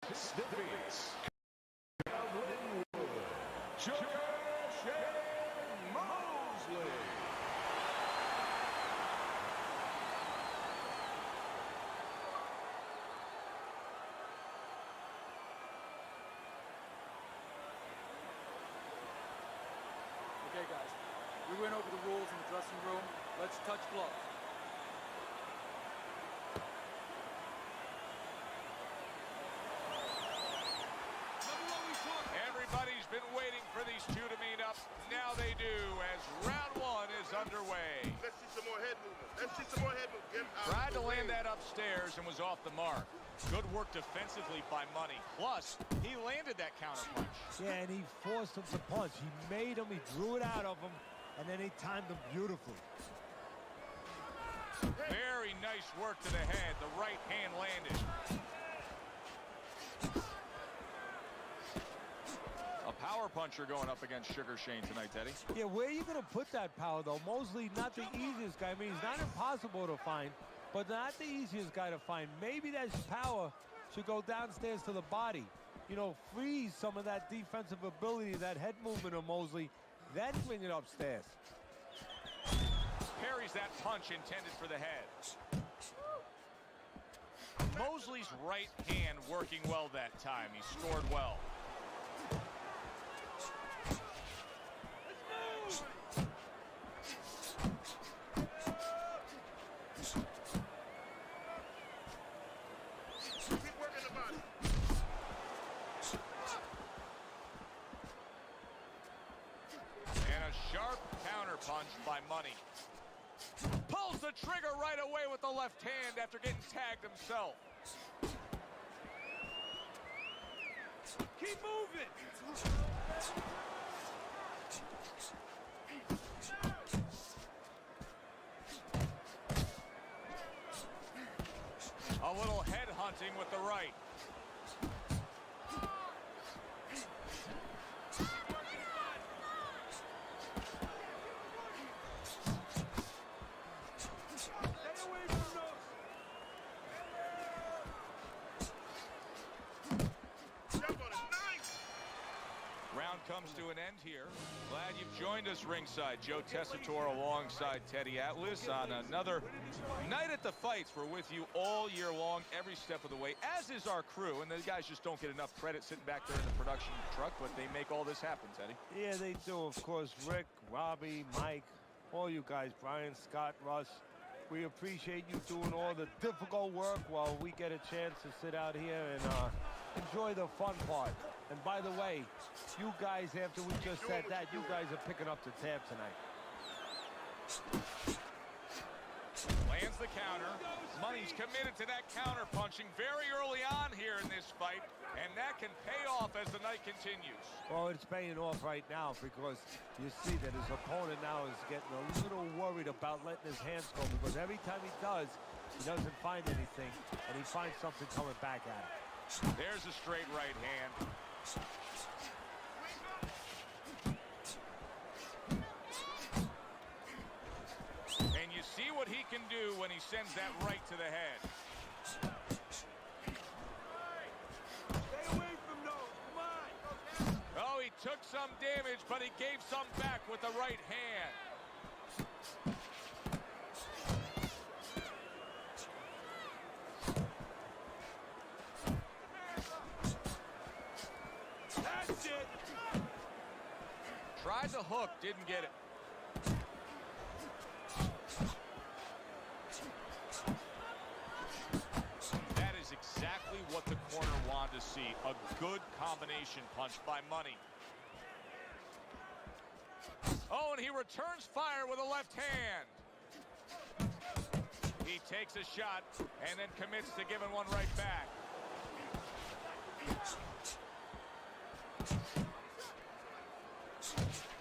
defeats Calvin Wood, Sugar Shane Mosley. Okay, guys, we went over the rules in the dressing room. Let's touch gloves. Everybody's been waiting for these two to meet up. Now they do, as round one is underway. Let's see some more head movement. Let's see some more head movement. Get out Tried of the to land way. that upstairs and was off the mark. Good work defensively by Money. Plus, he landed that counter punch. Yeah, and he forced him to punch. He made him, he drew it out of him, and then he timed him beautifully. Very nice work to the head. The right hand landed. A power puncher going up against Sugar Shane tonight, Teddy. Yeah, where are you going to put that power, though? Mosley, not the easiest guy. I mean, he's not impossible to find, but not the easiest guy to find. Maybe that power should go downstairs to the body. You know, freeze some of that defensive ability, that head movement of Mosley, then bring it upstairs. Parries that punch intended for the head. Mosley's right hand working well that time. He scored well. Keep working the body. And a sharp counter punch by Money. Pulls the trigger right away with the left hand after getting tagged himself. Keep moving! A little head hunting with the right. Jump on it. Nice. Round comes to an end here. Glad you've joined us ringside. Joe Tessitore alongside Teddy Atlas on another night at the fights. We're with you all year long, every step of the way, as is our crew. And the guys just don't get enough credit sitting back there in the production truck, but they make all this happen, Teddy. Yeah, they do, of course. Rick, Robbie, Mike, all you guys, Brian, Scott, Russ. We appreciate you doing all the difficult work while we get a chance to sit out here and enjoy the fun part. And by the way, you guys, after we just said that, you guys are picking up the tab tonight. Lands the counter. Money's committed to that counter punching very early on here in this fight, and that can pay off as the night continues. Well, it's paying off right now because you see that his opponent now is getting a little worried about letting his hands go, because every time he does, he doesn't find anything, and he finds something coming back at him. There's a straight right hand. And you see what he can do when he sends that right to the head. Stay away from those, come on! Oh, he took some damage, but he gave some back with the right hand. That's it! Tried the hook, didn't get it. That is exactly what the corner wanted to see. A good combination punch by Money. Oh, and he returns fire with a left hand. He takes a shot and then commits to giving one right back.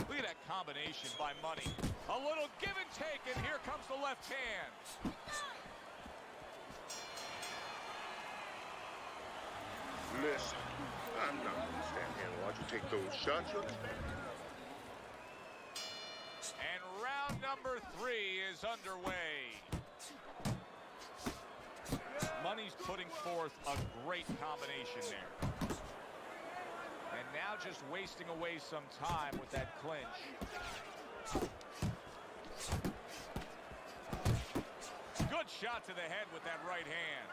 Look at that combination by Money. A little give and take, and here comes the left hand. Listen, I'm not going to stand here and watch you take those shots. And round number 3 is underway. Money's putting forth a great combination there. And now just wasting away some time with that clinch. Good shot to the head with that right hand.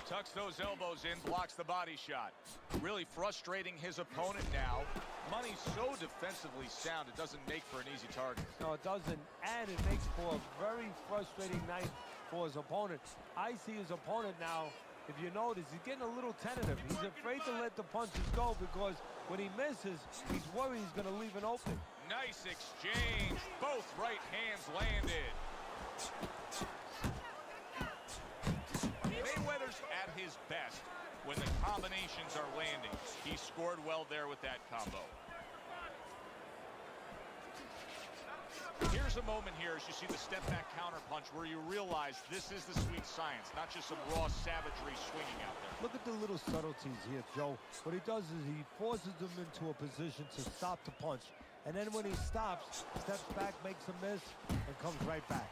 Tucks those elbows in, blocks the body shot. Really frustrating his opponent now. Money's so defensively sound, it doesn't make for an easy target. No, it doesn't, and it makes for a very frustrating night for his opponent. I see his opponent now, if you notice, he's getting a little tentative. He's afraid to let the punches go because when he misses, he's worried he's going to leave an opening. Nice exchange. Both right hands landed. Mayweather's at his best when the combinations are landing. He scored well there with that combo. Here's a moment here as you see the step back counter punch where you realize this is the sweet science, not just some raw savagery swinging out there. Look at the little subtleties here, Joe. What he does is he forces them into a position to stop the punch. And then when he stops, steps back, makes a miss, and comes right back.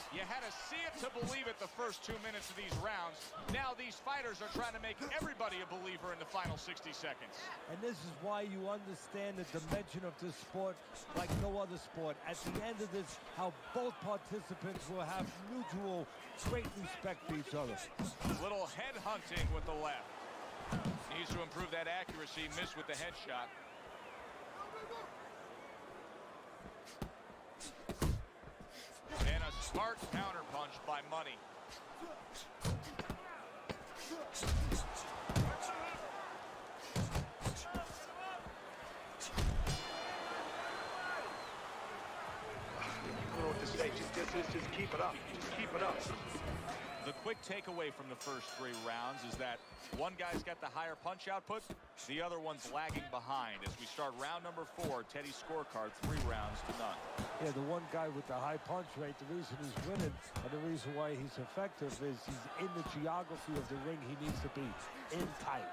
You had to see it to believe it the first 2 minutes of these rounds. Now these fighters are trying to make everybody a believer in the final 60 seconds. And this is why you understand the dimension of this sport like no other sport. At the end of this, how both participants will have mutual great respect for each other. Little head hunting with the left. Needs to improve that accuracy. Missed with the headshot. And a smart counterpunch by Money. You know what to say. Just keep it up. Just keep it up. The quick takeaway from the first 3 rounds is that one guy's got the higher punch output, the other one's lagging behind. As we start round number 4, Teddy's scorecard, 3 rounds to none. Yeah, the one guy with the high punch rate, the reason he's winning and the reason why he's effective is he's in the geography of the ring he needs to be, in tight.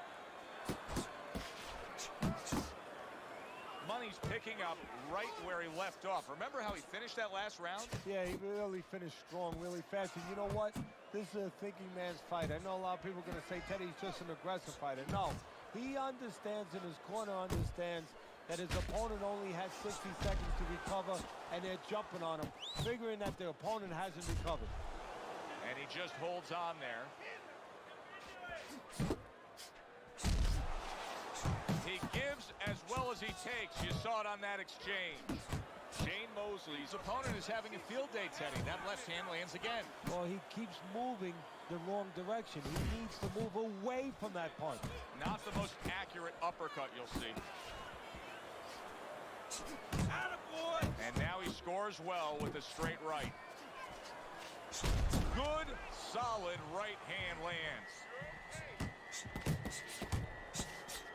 Money's picking up right where he left off. Remember how he finished that last round? Yeah, he really finished strong, really fast. And you know what? This is a thinking man's fight. I know a lot of people are going to say Teddy's just an aggressive fighter. No, he understands, and his corner understands that his opponent only has 60 seconds to recover, and they're jumping on him, figuring that their opponent hasn't recovered. And he just holds on there. He gives as well as he takes. You saw it on that exchange. Shane Mosley's opponent is having a field day, Teddy. That left hand lands again. Well, he keeps moving the wrong direction. He needs to move away from that punch. Not the most accurate uppercut you'll see. And now he scores well with a straight right. Good, solid right hand lands.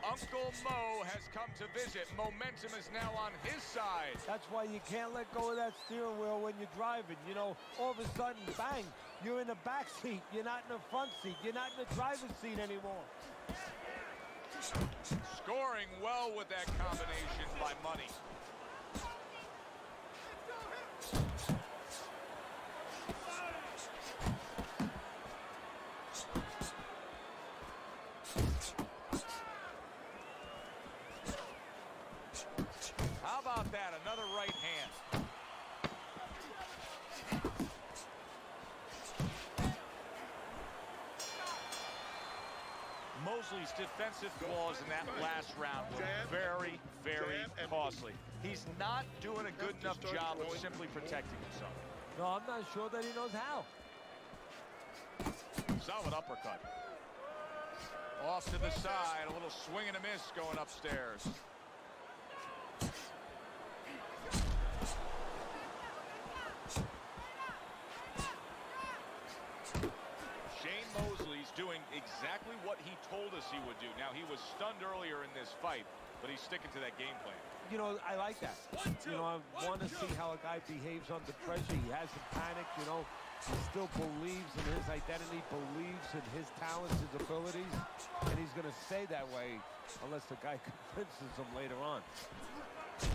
Uncle Mo has come to visit. Momentum is now on his side. That's why you can't let go of that steering wheel when you're driving. You know, all of a sudden, bang, you're in the back seat. You're not in the front seat. You're not in the driver's seat anymore. Scoring well with that combination by Money. How about that? Another right hand. Mosley's defensive flaws in that last round were very, very costly. He's not doing a good enough job of simply protecting himself. No, I'm not sure that he knows how. Solid uppercut. Off to the side, a little swing and a miss going upstairs. Shane Mosley's doing exactly what he told us he would do. Now, he was stunned earlier in this fight, but he's sticking to that game plan. You know, I like that. You know, I want to see how a guy behaves under pressure. He hasn't panicked, you know. He still believes in his identity, believes in his talents, his abilities, and he's going to stay that way unless the guy convinces him later on.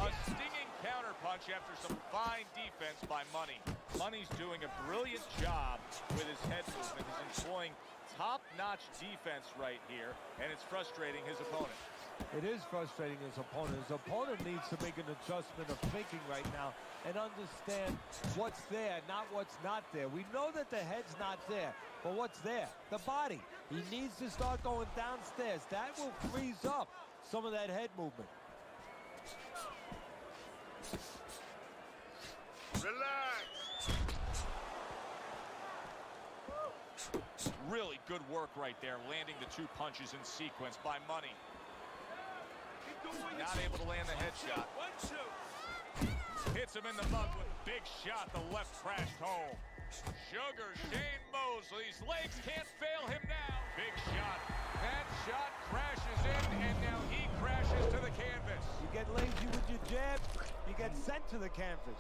A stinging counterpunch after some fine defense by Money. Money's doing a brilliant job with his head movement. He's employing top-notch defense right here, and it's frustrating his opponent. It is frustrating his opponent. His opponent needs to make an adjustment of thinking right now and understand what's there, not what's not there. We know that the head's not there, but what's there? The body. He needs to start going downstairs. That will freeze up some of that head movement. Relax. Really good work right there, landing the 2 punches in sequence by Money. Not able to land the headshot. Hits him in the mug with a big shot. The left crashed home. Sugar Shane Mosley's legs can't fail him now. Big shot. That shot crashes in, and now he crashes to the canvas. You get lazy with your jab, you get sent to the canvas.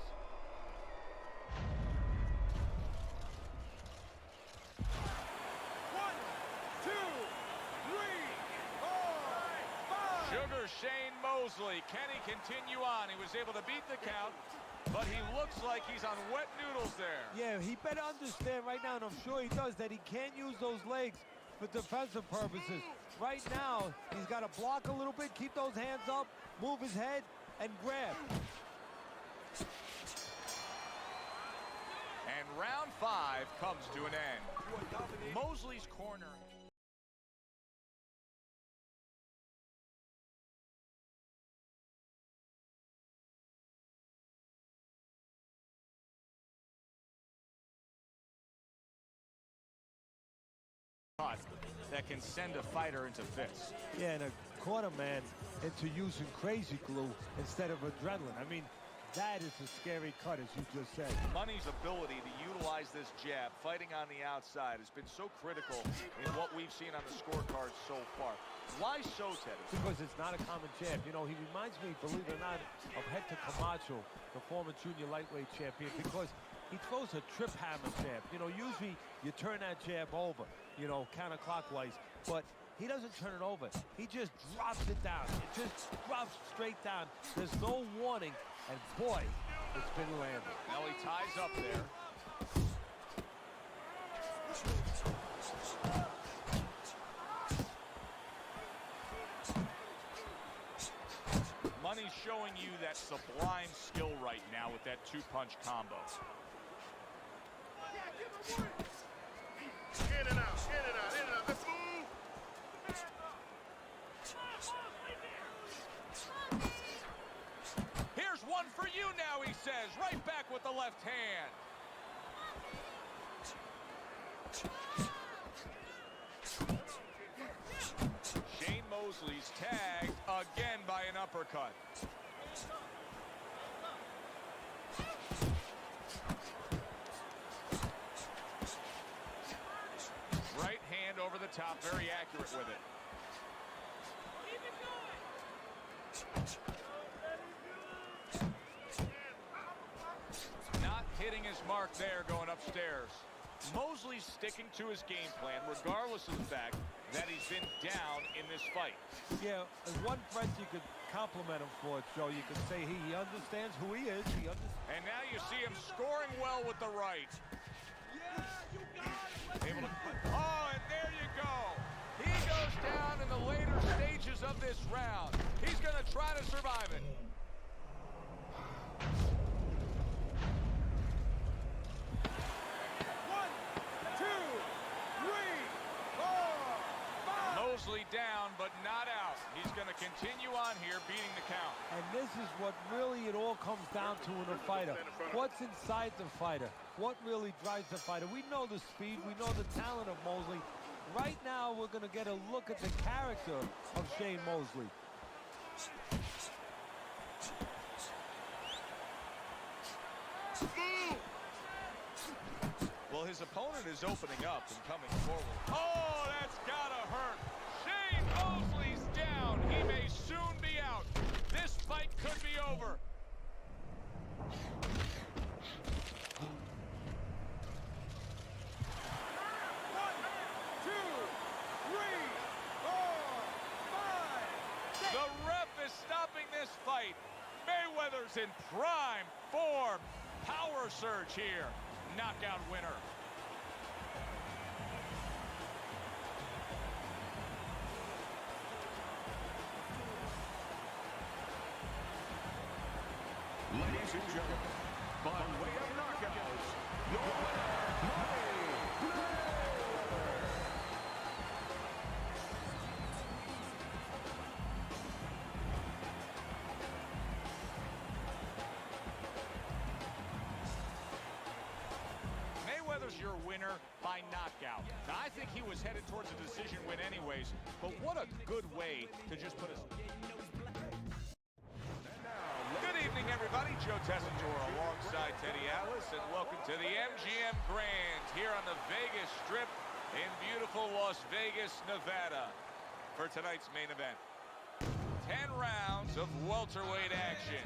Sugar Shane Mosley, can he continue on? He was able to beat the count, but he looks like he's on wet noodles there. Yeah, he better understand right now, and I'm sure he does, that he can't use those legs for defensive purposes. Right now, he's got to block a little bit, keep those hands up, move his head, and grab. And round 5 comes to an end. Mosley's corner. That can send a fighter into fits. Yeah, and a corner man into using crazy glue instead of adrenaline. I mean, that is a scary cut, as you just said. Money's ability to utilize this jab, fighting on the outside, has been so critical in what we've seen on the scorecard so far. Why so, Ted? Because it's not a common jab. You know, he reminds me, believe it or not, of Hector Camacho, the former junior lightweight champion, because he throws a trip hammer jab. You know, usually you turn that jab over, you know, counterclockwise, but he doesn't turn it over. He just drops it down. It just drops straight down. There's no warning, and boy, it's been landed. Now he ties up there. Money's showing you that sublime skill right now with that 2-punch combo. In and out, in and out, in and out. Let's move. Here's one for you now, he says. Right back with the left hand. Shane Mosley's tagged again by an uppercut. Right hand over the top, very accurate with it. Not hitting his mark there going upstairs. Mosley's sticking to his game plan regardless of the fact that he's been down in this fight. Yeah, as one friend you could compliment him for it, Joe. You could say he understands who he is. And now you see him scoring well with the right. Able to, oh, and there you go. He goes down in the later stages of this round. He's going to try to survive it. Mosley down, but not out. He's going to continue on here, beating the count. And this is what really it all comes down to in a fighter. What's inside the fighter? What really drives the fighter? We know the speed. We know the talent of Mosley. Right now, we're going to get a look at the character of Shane Mosley. Well, his opponent is opening up and coming forward. Oh, that's gotta hurt. Shane Mosley's down. He may soon be out. This fight could be over. The ref is stopping this fight. Mayweather comes in prime form. Power surge here. Knockout winner. Ladies and gentlemen, by way of knockouts, your winner, Money Mayweather. Mayweather's your winner by knockout. Now, I think he was headed towards a decision win anyways, but what a good way to just put us... Good evening, everybody. Joe Tessitore alongside Teddy Atlas, and welcome to the MGM Grand here on the Vegas Strip in beautiful Las Vegas, Nevada, for tonight's main event. 10 rounds of welterweight action,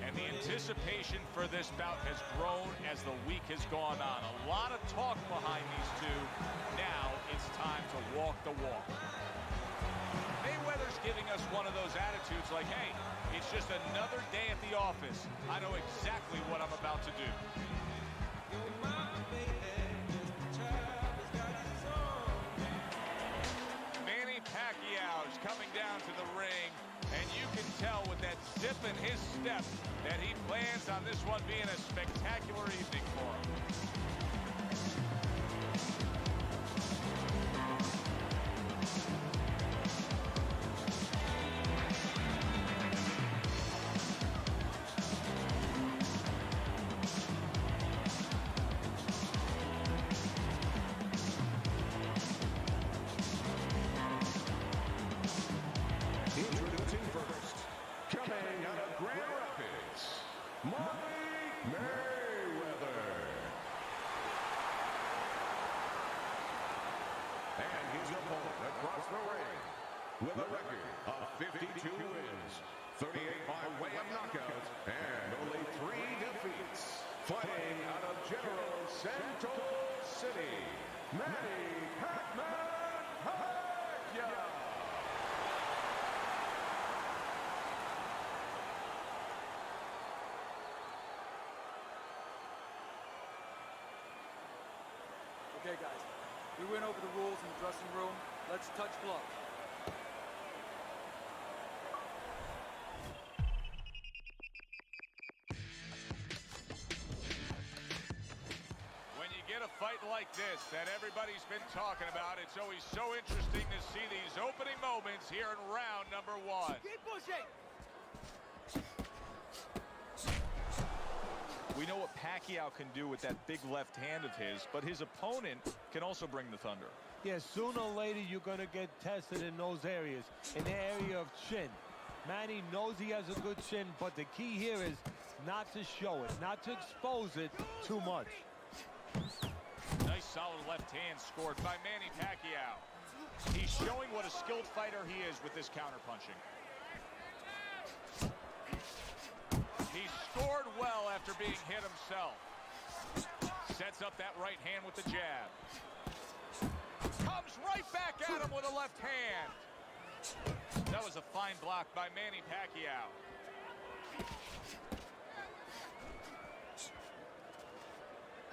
and the anticipation for this bout has grown as the week has gone on. A lot of talk behind these two. Now it's time to walk the walk. Mayweather's giving us one of those attitudes like, hey, it's just another day at the office. I know exactly what I'm about to do. Manny Pacquiao is coming down to the ring, and you can tell with that zip in his step that he plans on this one being a spectacular evening for him. Introducing first, coming out of Grand Rapids, Money Mayweather. And his opponent across the ring, with a record of 52 wins, 38 by way of knockout, and only 3 defeats. Fighting out of General Santos City, Manny Pacquiao. Okay, guys, we went over the rules in the dressing room. Let's touch gloves. When you get a fight like this that everybody's been talking about, it's always so interesting to see these opening moments here in round number 1. Keep pushing! We know what Pacquiao can do with that big left hand of his, but his opponent can also bring the thunder. Yeah, sooner or later you're going to get tested in those areas, in the area of chin. Manny knows he has a good chin, but the key here is not to show it, not to expose it too much. Nice solid left hand scored by Manny Pacquiao. He's showing what a skilled fighter he is with this counterpunching. He scored well after being hit himself. Sets up that right hand with the jab. Comes right back at him with a left hand. That was a fine block by Manny Pacquiao.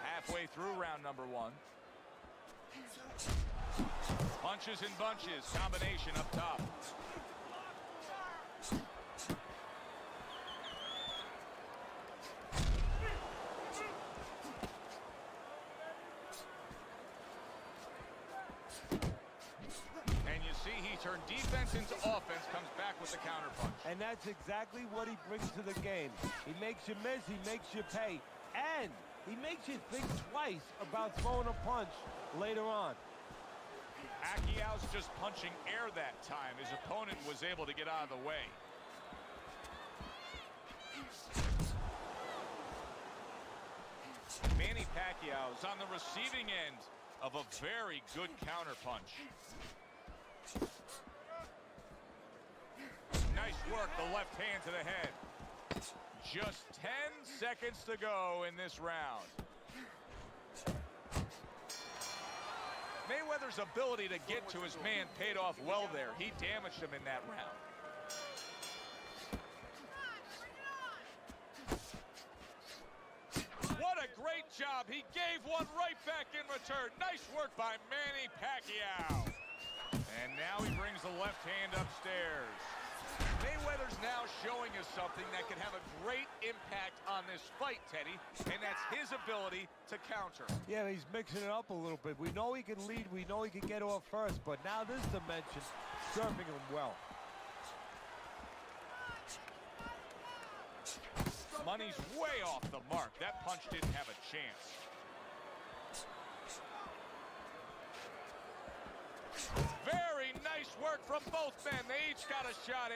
Halfway through round number 1. Punches and bunches, combination up top. Turn defense into offense, comes back with the counterpunch. And that's exactly what he brings to the game. He makes you miss, he makes you pay, and he makes you think twice about throwing a punch later on. Pacquiao's just punching air that time. His opponent was able to get out of the way. Manny Pacquiao's on the receiving end of a very good counterpunch. Nice work, the left hand to the head. Just 10 seconds to go in this round. Mayweather's ability to get to his man paid off well there. He damaged him in that round. job. He gave one right back in return. Nice work by Manny Pacquiao. And now he brings the left hand upstairs. Mayweather's now showing us something that can have a great impact on this fight, Teddy, and that's his ability to counter. Yeah, he's mixing it up a little bit. We know he can lead. We know he can get off first, but now this dimension, serving him well. Money's way off the mark. That punch didn't have a chance. Very nice work from both men. They each got a shot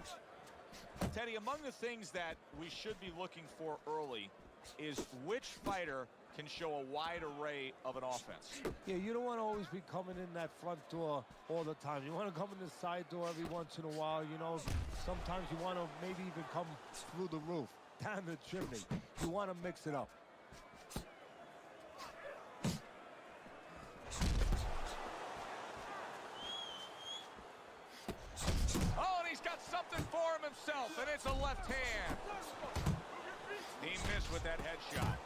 in. Teddy, among the things that we should be looking for early is which fighter can show a wide array of an offense. Yeah, you don't want to always be coming in that front door all the time. You want to come in the side door every once in a while. You know, sometimes you want to maybe even come through the roof, down the chimney. You want to mix it up. Oh, and he's got something for him himself, and it's a left hand. He missed with that headshot.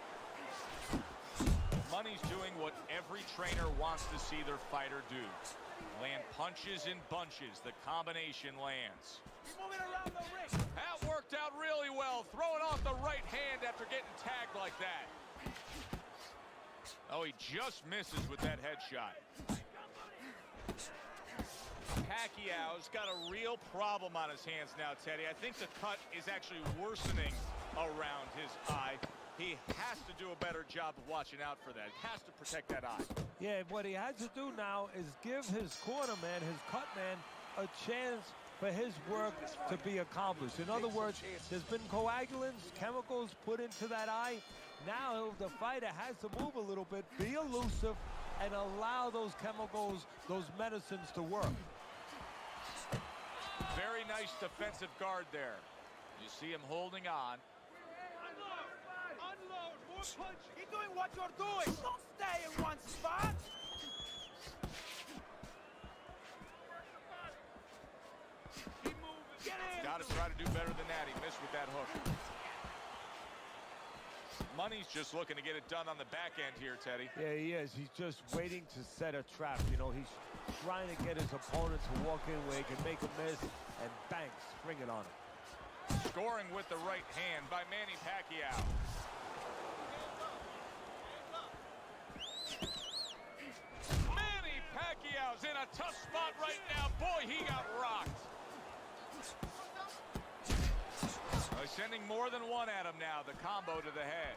Money's doing what every trainer wants to see their fighter do. Land punches in bunches. The combination lands. That worked out really well. Throwing off the right hand after getting tagged like that. Oh, he just misses with that headshot. Pacquiao's got a real problem on his hands now, Teddy. I think the cut is actually worsening around his eye. He has to do a better job of watching out for that. He has to protect that eye. Yeah, what he has to do now is give his corner man, his cut man, a chance for his work to be accomplished. In other words, there's been coagulants, chemicals put into that eye. Now the fighter has to move a little bit, be elusive, and allow those chemicals, those medicines to work. Very nice defensive guard there. You see him holding on. Unload, more punch. Keep doing what you're doing. Don't stay in one spot. Keep moving. Get in. Got to try to do better than that. He missed with that hook. Money's just looking to get it done on the back end here, Teddy. Yeah, he is. He's just waiting to set a trap. You know, he's trying to get his opponent to walk in where he can make a miss and bang, spring it on him. Scoring with the right hand by Manny Pacquiao. Manny Pacquiao's in a tough spot right now. Boy, he got rocked. They're sending more than one at him now. The combo to the head.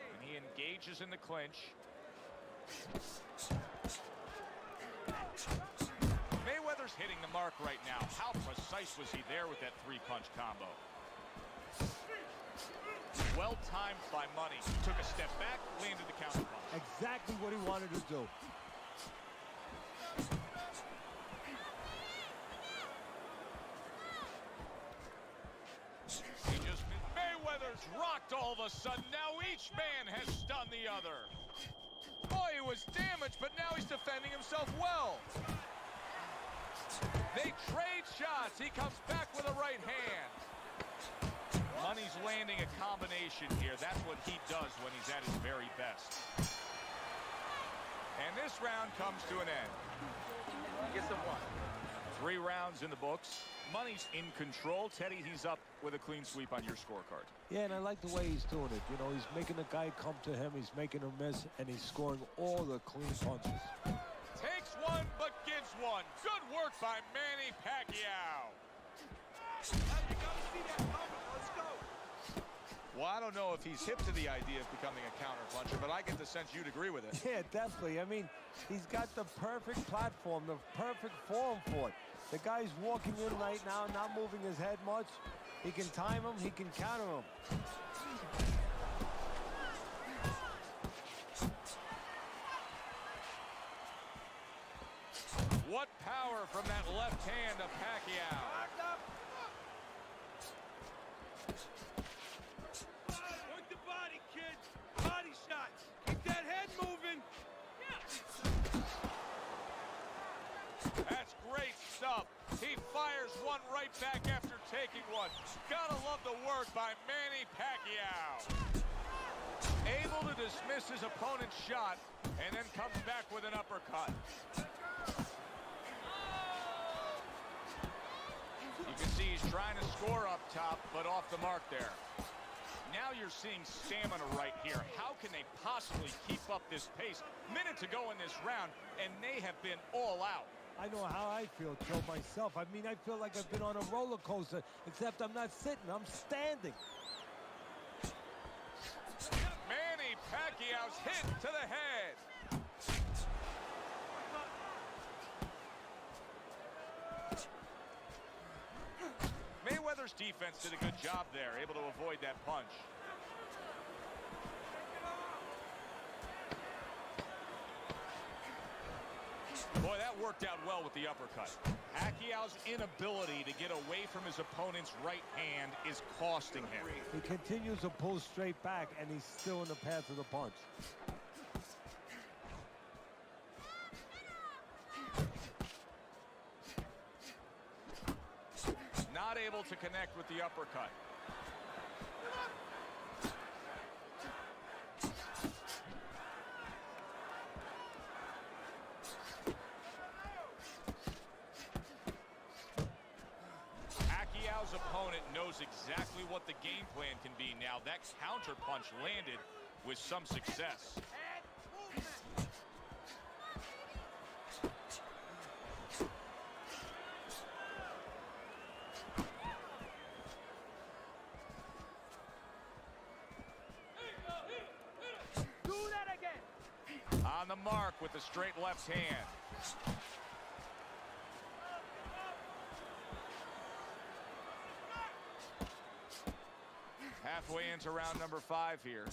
And he engages in the clinch. Mayweather's hitting the mark right now. How precise was he there with that three-punch combo? Well timed by Money. Took a step back, landed the counter punch. Exactly what he wanted to do. Mayweather's rocked all of a sudden. Now each man has stunned the other. Boy, he was damaged, but now he's defending himself well. They trade shots. He comes back with a right hand. Money's landing a combination here. That's what he does when he's at his very best. And this round comes to an end. Get some what? 3 rounds in the books. Money's in control. Teddy, he's up with a clean sweep on your scorecard. Yeah, and I like the way he's doing it. You know, he's making the guy come to him. He's making him miss, and he's scoring all the clean punches. Takes one, but gives one. Good work by Manny Pacquiao. You gotta see that coming. Let's go. Well, I don't know if he's hip to the idea of becoming a counter-puncher, but I get the sense you'd agree with it. Yeah, definitely. I mean, he's got the perfect platform, the perfect form for it. The guy's walking in right now, not moving his head much. He can time him, he can counter him. What power from that left hand of Pacquiao. Locked up. Work the body, kid. right back after taking one. Gotta love the work by Manny Pacquiao. Able to dismiss his opponent's shot and then comes back with an uppercut. You can see he's trying to score up top, but off the mark there. Now you're seeing stamina right here. How can they possibly keep up this pace? Minute to go in this round, and they have been all out. I know how I feel, Joe, myself. I mean, I feel like I've been on a roller coaster, except I'm not sitting, I'm standing. Manny Pacquiao's hit to the head. Mayweather's defense did a good job there, able to avoid that punch. Boy, that worked out well with the uppercut. Pacquiao's inability to get away from his opponent's right hand is costing him. He continues to pull straight back, and he's still in the path of the punch. Not able to connect with the uppercut. Pacquiao's opponent knows exactly what the game plan can be now. That counter punch landed with some success. And movement. Do that again. On the mark with the straight left hand. Halfway into round number 5 here.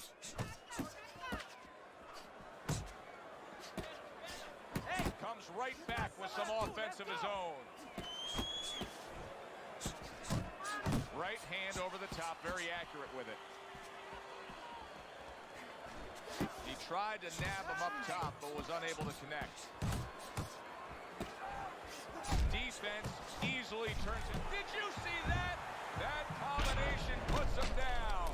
Hey, Comes right back with some offense of his own. Right hand over the top, very accurate with it. He tried to nab him up top, but was unable to connect. Defense easily turns it. Did you see that? That combination puts him down.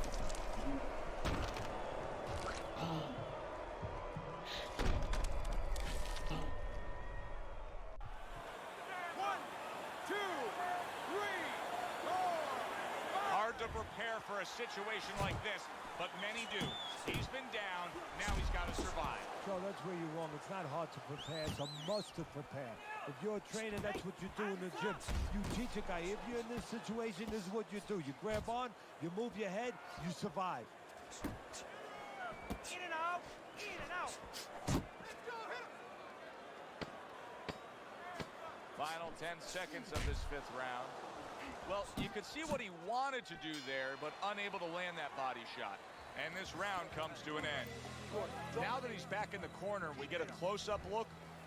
one, two, three, four, five. Hard to prepare for a situation like this, but many do. He's been down, now he's got to survive. Joe, that's where you're wrong. It's not hard to prepare. It's a must to prepare. If you're a trainer, that's what you do in the gym. You teach a guy, if you're in this situation, this is what you do. You grab on, you move your head, you survive. In and out, in and out. Let's go, hit him. Final 10 seconds of this 5th round. Well, you could see what he wanted to do there, but unable to land that body shot. And this round comes to an end. Now that he's back in the corner, we get a close-up look.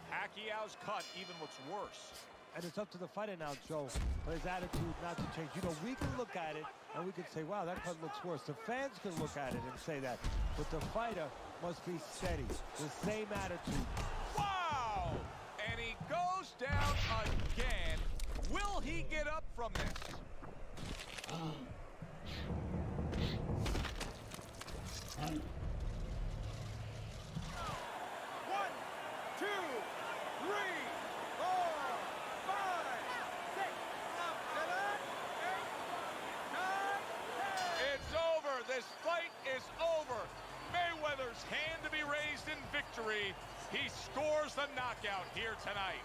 Pacquiao's cut even looks worse. And it's up to the fighter now, Joe, for his attitude not to change. You know, we can look at it, and we can say, wow, that cut looks worse. The fans can look at it and say that. But the fighter must be steady, the same attitude. Wow! And he goes down again. Will he get up from this? One, two, three, four, five, six, seven, 8, 9, 10. It's over. This fight is over. Mayweather's hand to be raised in victory. He scores the knockout here tonight.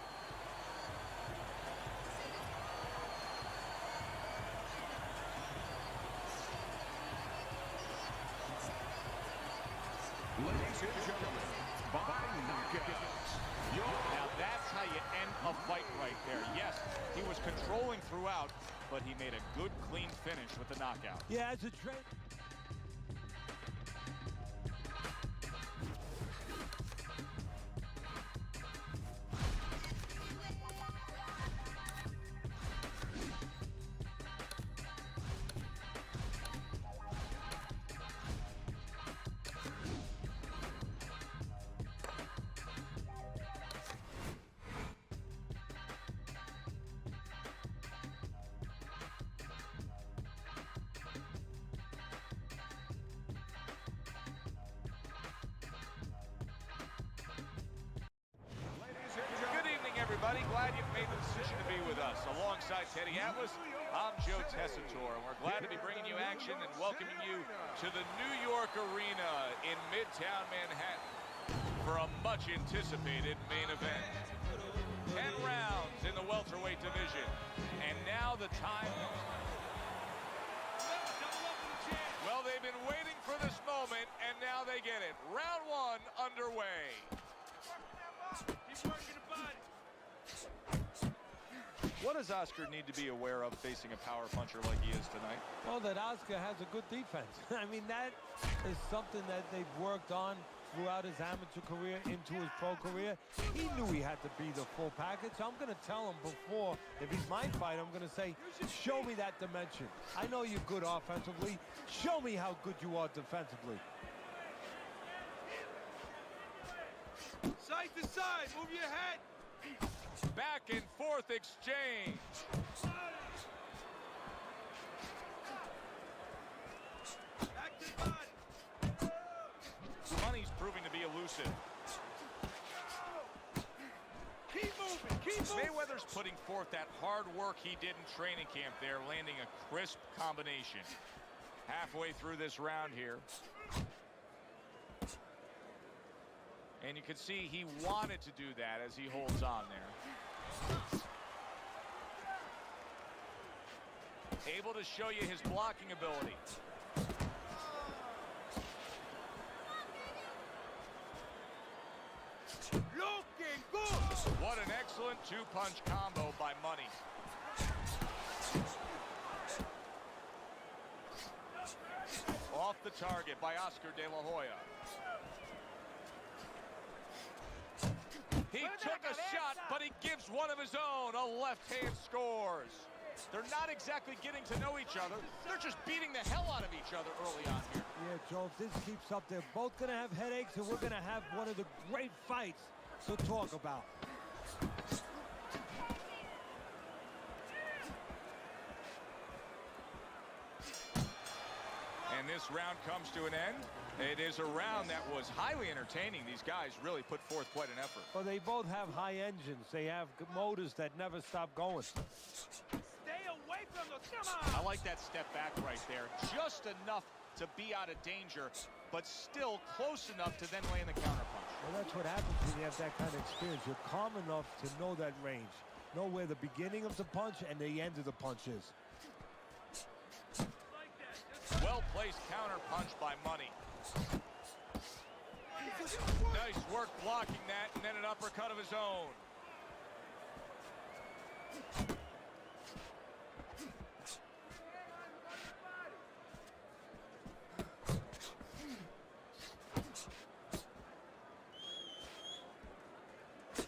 Ladies and gentlemen, by knockouts. Now that's how you end a fight right there. Yes, he was controlling throughout, but he made a good, clean finish with the knockout. Yeah, as a trainer. everybody. Glad you've made the decision to be with us. Alongside Teddy Atlas, I'm Joe Tessitore, and we're glad to be bringing you action and welcoming you to the New York Arena in Midtown Manhattan for a much-anticipated main event. 10 rounds in the welterweight division, and now the time... Well, they've been waiting for this moment, and now they get it. Round one underway. Keep working the body. What does Oscar need to be aware of facing a power puncher like he is tonight? Well, that Oscar has a good defense. I mean, that is something that they've worked on throughout his amateur career into his pro career. He knew he had to be the full package. I'm going to tell him before, if he's my fight, I'm going to say, show me that dimension. I know you're good offensively. Show me how good you are defensively. Side to side, move your head. Back and forth exchange. Back to the body. Money's proving to be elusive. Keep moving, keep moving. Mayweather's putting forth that hard work he did in training camp there, landing a crisp combination. Halfway through this round here. And you can see he wanted to do that as he holds on there. Able to show you his blocking ability. Looking good. What an excellent two-punch combo by Money. Off the target by Oscar De La Hoya. He took a shot, but he gives one of his own. A left hand scores. They're not exactly getting to know each other. They're just beating the hell out of each other early on here. Yeah, Joe, if this keeps up, they're both going to have headaches, and we're going to have one of the great fights to talk about. And this round comes to an end. It is a round that was highly entertaining. These guys really put forth quite an effort. Well, they both have high engines. They have motors that never stop going. Stay away from those. Come on. I like that step back right there. Just enough to be out of danger, but still close enough to then land the counterpunch. Well, that's what happens when you have that kind of experience. You're calm enough to know that range. Know where the beginning of the punch and the end of the punch is. Well-placed counterpunch by Money. Nice work blocking that, and then an uppercut of his own.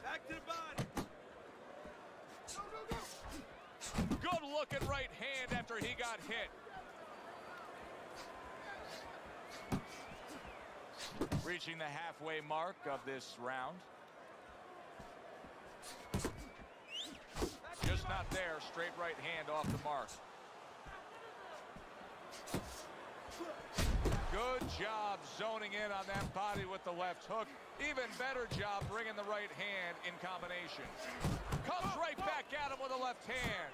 Back to the body. Good looking right hand after he got hit. Reaching the halfway mark of this round. Just not there. Straight right hand off the mark. Good job zoning in on that body with the left hook. Even better job bringing the right hand in combination. Comes right back at him with a left hand.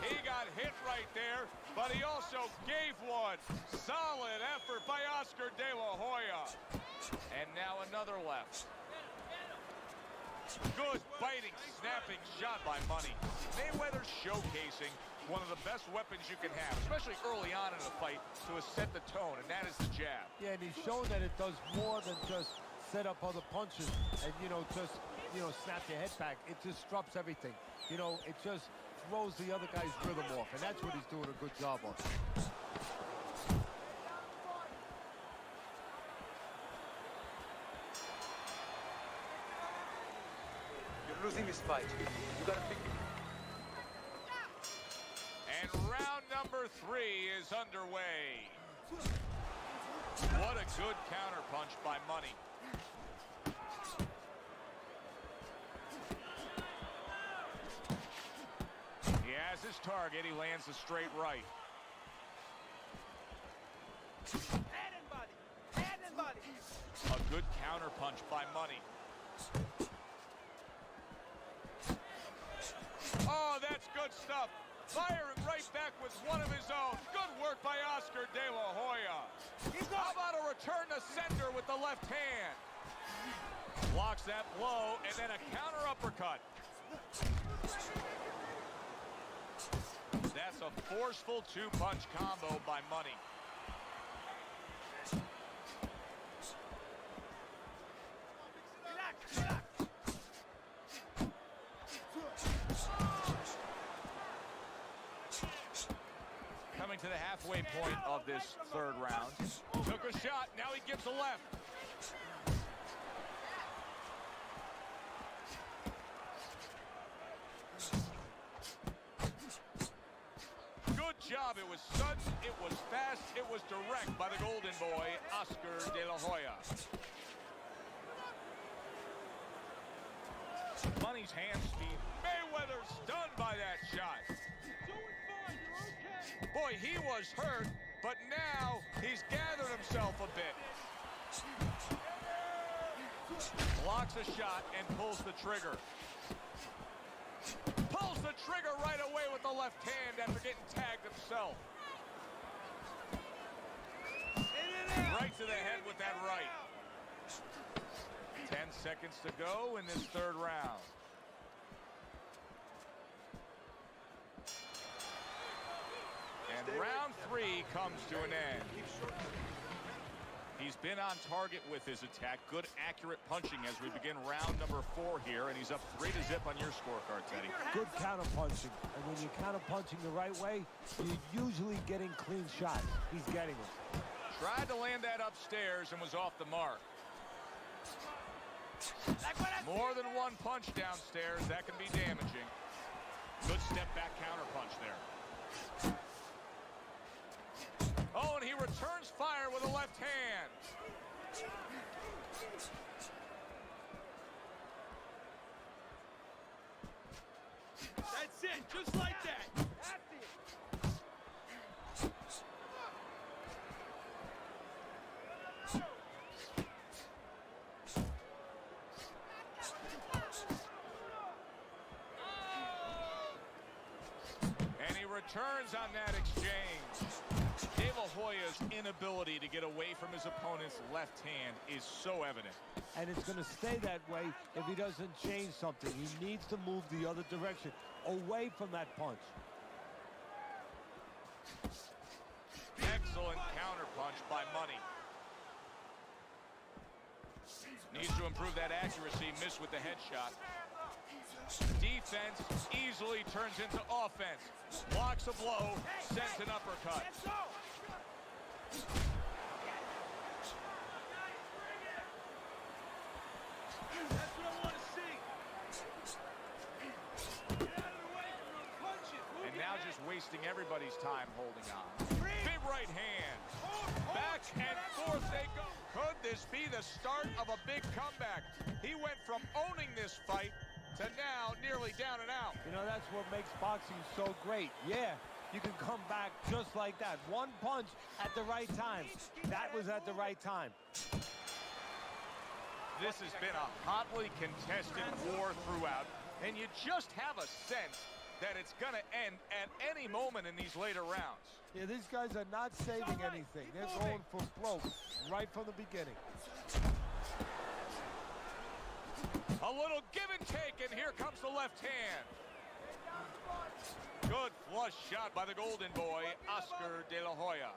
He got hit right there, but he also gave one. Solid effort by Oscar De La Hoya. And now another left. Good biting, snapping shot by Money. Mayweather showcasing one of the best weapons you can have, especially early on in a fight, to set the tone, and that is the jab. Yeah, and he's shown that it does more than just set up other punches and, just, snap your head back. It disrupts everything. It just throws the other guy's rhythm off, and that's what he's doing a good job of. You're losing this fight. You gotta pick. And round number 3 is underway. What a good counterpunch by Money. He has his target. He lands a straight right. Head and body. Head and body. A good counterpunch by Money. good stuff. Firing right back with one of his own. Good work by Oscar De La Hoya. How about a return to sender with the left hand? Blocks that blow, and then a counter uppercut. That's a forceful two-punch combo by Money. Coming to the halfway point of this third round. Took a shot, now he gives a left. Good job, it was sudden, it was fast, it was direct by the golden boy, Oscar De La Hoya. Money's hand speed. Mayweather stunned by that shot. Boy, he was hurt, but now he's gathered himself a bit. Blocks a shot and pulls the trigger. Pulls the trigger right away with the left hand after getting tagged himself. Right to the head with that right. 10 seconds to go in this third round. And round 3 comes to an end. He's been on target with his attack. Good, accurate punching as we begin round number 4 here, and he's up 3-0 on your scorecard, Teddy. Good counter punching, and when you're counter punching the right way, you're usually getting clean shots. He's getting them. Tried to land that upstairs and was off the mark. More than one punch downstairs, that can be damaging. Good step back counter punch there. Oh, and he returns fire with a left hand. That's it, just like that. And he returns on that exchange. De La Hoya's inability to get away from his opponent's left hand is so evident. And it's going to stay that way if he doesn't change something. He needs to move the other direction, away from that punch. Excellent counter punch by Money. Needs to improve that accuracy. Missed with the headshot. Defense easily turns into offense. Blocks a blow, sends an uppercut. That's what I want to see. Get out of the way from those punches. And now just wasting everybody's time holding on. Big right hand. Back and forth they go. Could this be the start of a big comeback? He went from owning this fight to now nearly down and out. You know, that's what makes boxing so great. Yeah, you can come back just like that. One punch at the right time. That was at the right time. This has been a hotly contested war throughout, and you just have a sense that it's going to end at any moment in these later rounds. Yeah, these guys are not saving anything. They're going for broke right from the beginning. A little give and take, and here comes the left hand. Good flush shot by the golden boy, Oscar De La Hoya.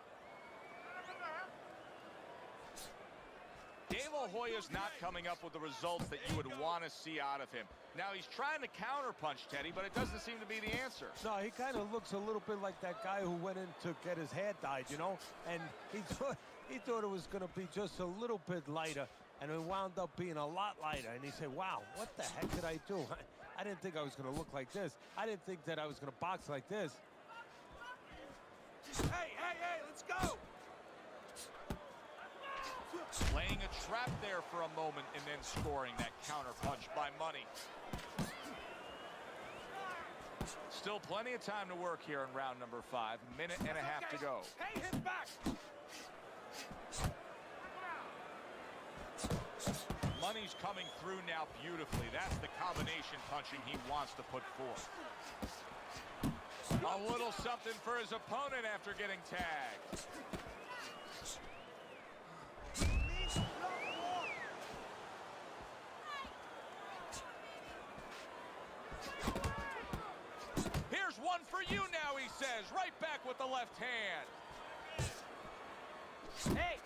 De La Hoya's not coming up with the results that you would want to see out of him. Now, he's trying to counterpunch, Teddy, but it doesn't seem to be the answer. No, he kind of looks a little bit like that guy who went in to get his hair dyed, you know? And he thought it was going to be just a little bit lighter, and it wound up being a lot lighter. And he said, wow, what the heck did I do? I didn't think I was going to look like this. I didn't think that I was going to box like this. Hey, let's go. Laying a trap there for a moment and then scoring that counter punch by Money. Still plenty of time to work here in round number 5. Minute and a half to go. Hey, hit back. Money's coming through now beautifully. That's the combination punching he wants to put forth. A little something for his opponent after getting tagged. Here's one for you now, he says. Right back with the left hand. Hey,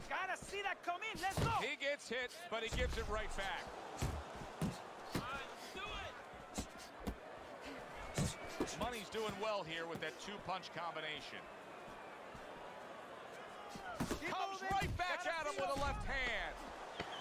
gotta see that come in. Let's go. He gets hit, but he gives it right back. Money's doing well here with that two-punch combination. Comes right back at him with a left hand.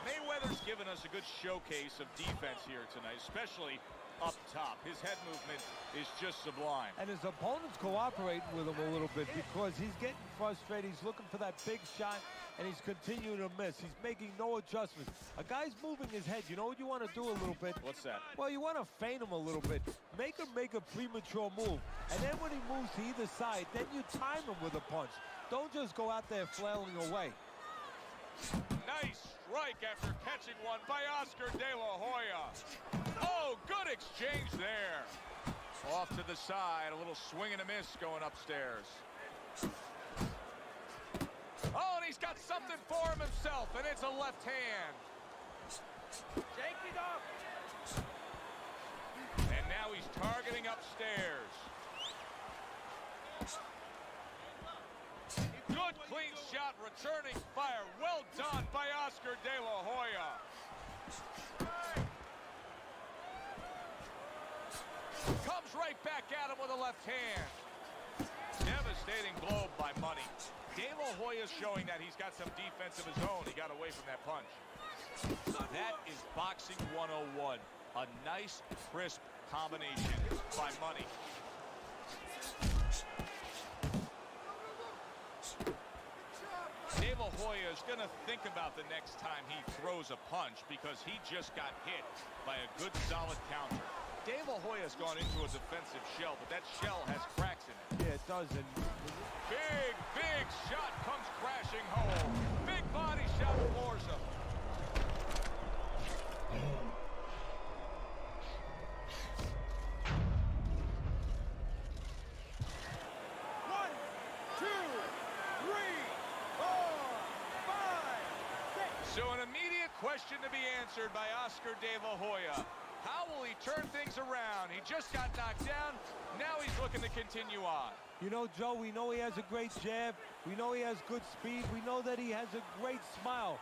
Mayweather's given us a good showcase of defense here tonight, especially up top. His head movement is just sublime. And his opponent's cooperating with him a little bit because he's getting frustrated. He's looking for that big shot, and he's continuing to miss. He's making no adjustments. A guy's moving his head. You know what you want to do a little bit? What's that? Well, you want to feint him a little bit. Make him make a premature move. And then when he moves to either side, then you time him with a punch. Don't just go out there flailing away. Nice strike after catching one by Oscar De La Hoya. Oh, good exchange there. Off to the side, a little swing and a miss going upstairs. Oh, and he's got something for him himself, and it's a left hand. Shake it off. And now he's targeting upstairs. Good clean shot, returning fire. Well done by Oscar De La Hoya. Comes right back at him with a left hand. Devastating blow by Money. De La Hoya's showing that he's got some defense of his own. He got away from that punch. That is boxing 101. A nice, crisp combination by Money. De La Hoya is going to think about the next time he throws a punch because he just got hit by a good, solid counter. De La Hoya's gone into a defensive shell, but that shell has cracks in it. Yeah, it does. And Big, big shot comes crashing home. Big body shot floors him. One, two, three, four, five, six. So an immediate question to be answered by Oscar De La Hoya. How will he turn things around? He just got knocked down. Now he's looking to continue on. you know, Joe, we know he has a great jab. We know he has good speed. We know that he has a great smile.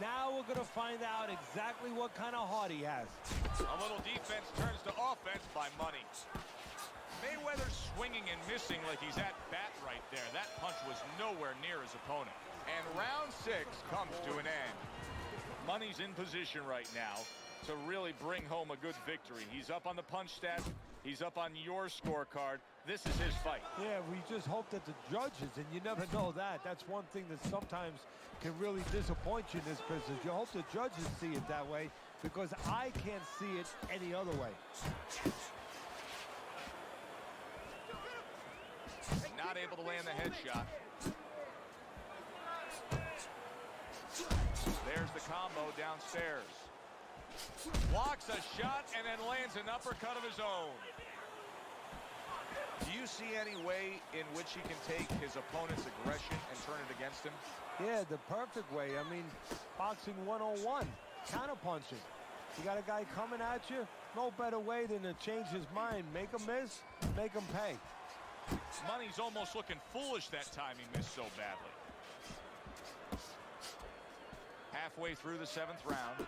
Now we're going to find out exactly what kind of heart he has. A little defense turns to offense by Money. Mayweather swinging and missing like he's at bat right there. That punch was nowhere near his opponent. And round 6 comes to an end. Money's in position right now to really bring home a good victory. He's up on the punch stat. He's up on your scorecard. This is his fight. Yeah, we just hope that the judges, and you never know that. That's one thing that sometimes can really disappoint you in this business. You hope the judges see it that way because I can't see it any other way. Not able to land the headshot. There's the combo downstairs. Blocks a shot and then lands an uppercut of his own. Do you see any way in which he can take his opponent's aggression and turn it against him? Yeah, the perfect way. I mean, boxing 101, counterpunching. You got a guy coming at you, no better way than to change his mind. Make him miss, make him pay. Money's almost looking foolish that time he missed so badly. Halfway through the 7th round.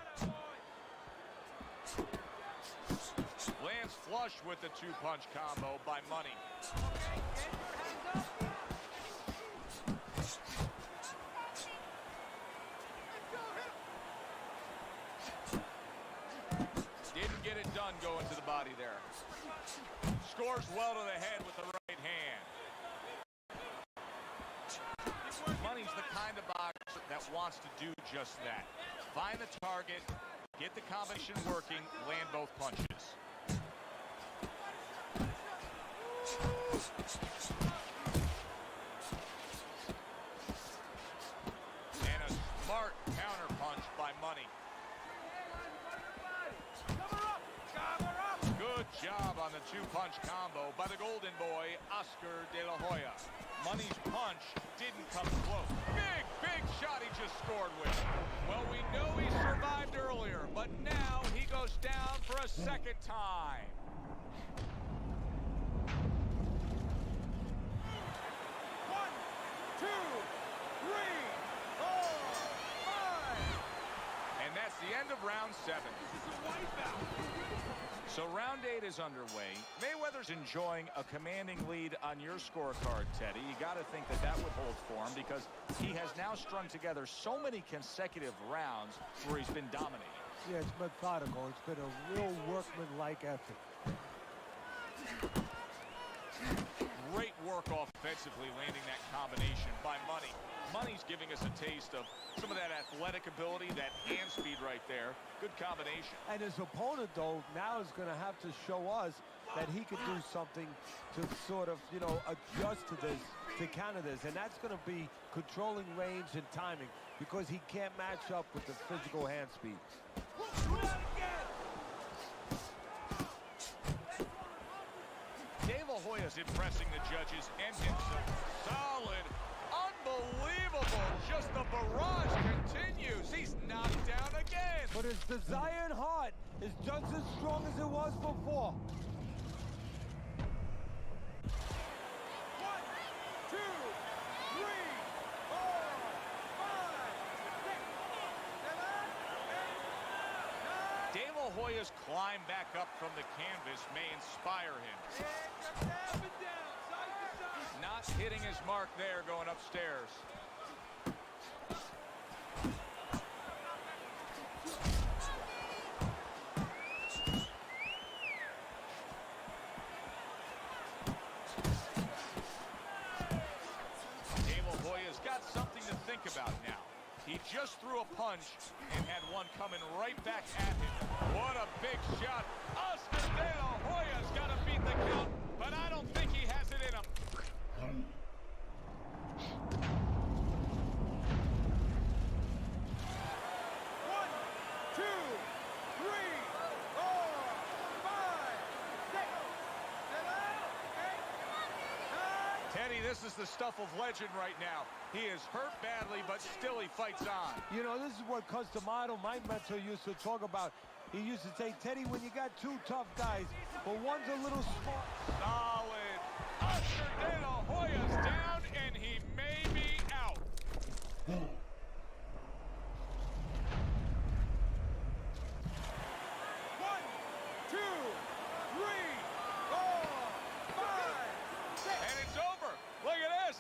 Lands flush with the two-punch combo by Money. Didn't get it done going to the body there. Scores well to the head with the right hand. Money's the kind of boxer that wants to do just that. Find the target, get the combination working, land both punches. And a smart counterpunch by Money. Cover up! Cover up! Good Good job on the two-punch combo by the golden boy, Oscar De La Hoya. Money's punch didn't come close. Big shot he just scored with. Well, we know he survived earlier, but now he goes down for a second time. One, two, three, four, five. And that's the end of round 7. So round 8 is underway. Mayweather's enjoying a commanding lead on your scorecard, Teddy. You got to think that that would hold for him because he has now strung together so many consecutive rounds where he's been dominating. Yeah, it's methodical. It's been a real workman-like effort. Great work offensively, landing that combination by Money. Money's giving us a taste of some of that athletic ability, that hand speed right there. Good combination. And his opponent, though, now is going to have to show us that he could do something to sort of, you know, adjust to this, to counter this. And that's going to be controlling range and timing because he can't match up with the physical hand speed. De La Hoya's impressing the judges and himself. Solid. Unbelievable. Just the barrage continues. He's knocked down again. But his desire and heart is just as strong as it was before. 1, 2, 3, 4, 5, 6, 7, 8, 9. De La Hoya's climb back up from the canvas may inspire him. Up and down, side to side. Not hitting his mark there going upstairs. De La Hoya's got something to think about now. He just threw a punch and had one coming right back at him. What a big shot. Oscar De La Hoya's got to beat the count, but I don't think he has it in him. 1, 2, 3, 4, 5, 6, 7, 8, 9. Teddy, this is the stuff of legend right now. He is hurt badly, but still he fights on. You know, this is what Customato, my mentor, used to talk about. He used to say, Teddy, when you got two tough guys, but one's a little smart. Solid. Oscar De La Hoya's down, and he may be out. 1, 2, 3, 4, 5, 6. And it's over. Look at this.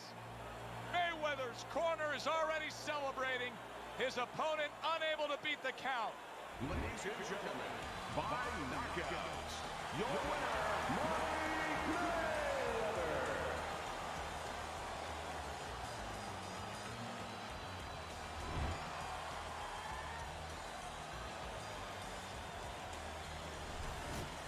Mayweather's corner is already celebrating. His opponent unable to beat the count. Ladies and gentlemen, by knockout, your winner, Mayweather.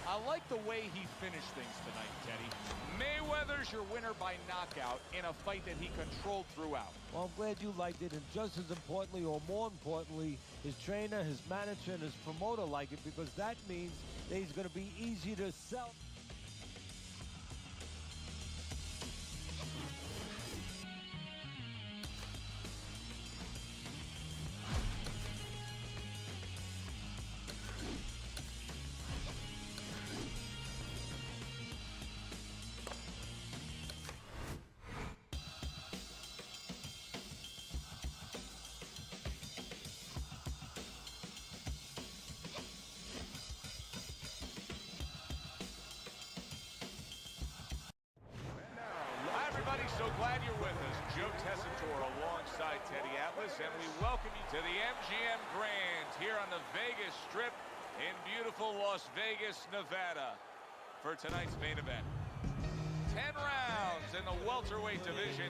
I like the way he finished things tonight, Teddy. Mayweather's your winner by knockout in a fight that he controlled throughout. Well, I'm glad you liked it, and just as importantly, or more importantly, his trainer, his manager, and his promoter like it, because that means that he's going to be easy to sell. So glad you're with us. Joe Tessitore alongside Teddy Atlas, and we welcome you to the MGM Grand here on the Vegas Strip in beautiful Las Vegas, Nevada for tonight's main event. 10 rounds in the welterweight division.